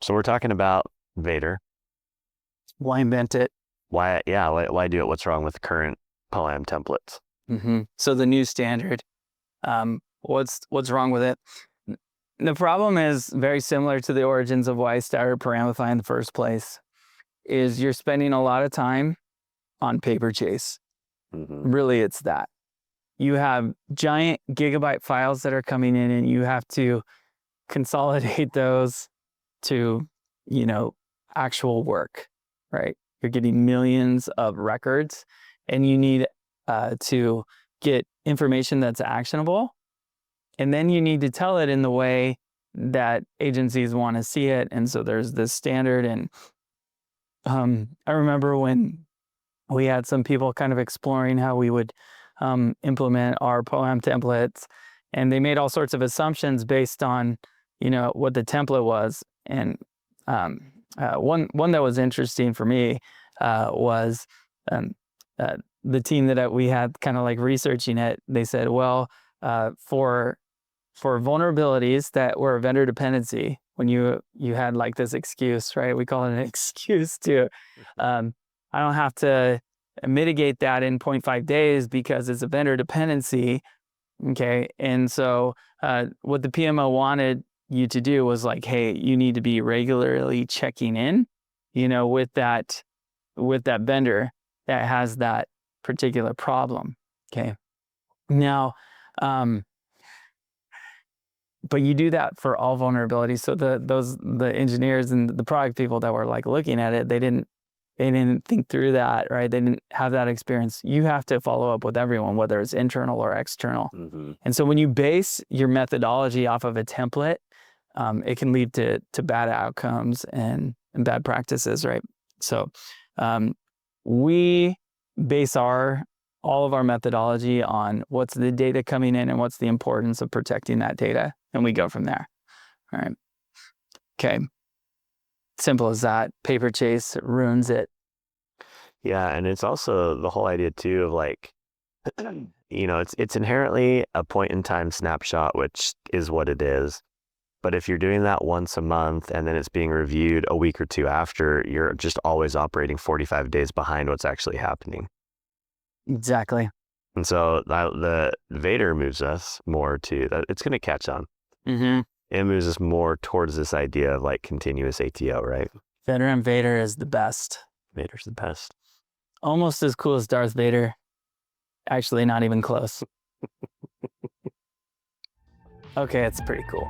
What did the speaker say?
So we're talking about Vader. Why invent it? Why do it? What's wrong with current POA&M templates? So the new standard, what's wrong with it? The problem is very similar to the origins of why I started Paramify in the first place, is you're spending a lot of time on paperchase. Really, it's that. You have giant gigabyte files that are coming in and you have to consolidate those to, actual work, right? You're getting millions of records and you need to get information that's actionable. And then you need to tell it in the way that agencies want to see it. And so there's this standard. And I remember when we had some people kind of exploring how we would implement our POA&M templates, and they made all sorts of assumptions based on, what the template was. And one that was interesting for me was the team that we had kind of like researching it. They said, well, for vulnerabilities that were a vendor dependency, when you had like this excuse, right? We call it an excuse to, I don't have to mitigate that in 0.5 days because it's a vendor dependency. Okay. And so what the PMO wanted you to do was like, hey, you need to be regularly checking in, with that vendor that has that particular problem. Okay. Now, but you do that for all vulnerabilities. So the engineers and the product people that were like looking at it, they didn't think through that, right? They didn't have that experience. You have to follow up with everyone, whether it's internal or external. And so when you base your methodology off of a template, it can lead to bad outcomes and bad practices, right? So we base all of our methodology on what's the data coming in and what's the importance of protecting that data. And we go from there. All right. Okay. Simple as that. Paperchase ruins it. Yeah. And it's also the whole idea too of like, it's inherently a point in time snapshot, which is what it is. But if you're doing that once a month and then it's being reviewed a week or two after, you're just always operating 45 days behind what's actually happening. Exactly. And so the Vader moves us more to that. It's going to catch on. It moves us more towards this idea of like continuous ATO, right? FedRAMP Vader is the best. Vader's the best. Almost as cool as Darth Vader. Actually, not even close. Okay, it's pretty cool.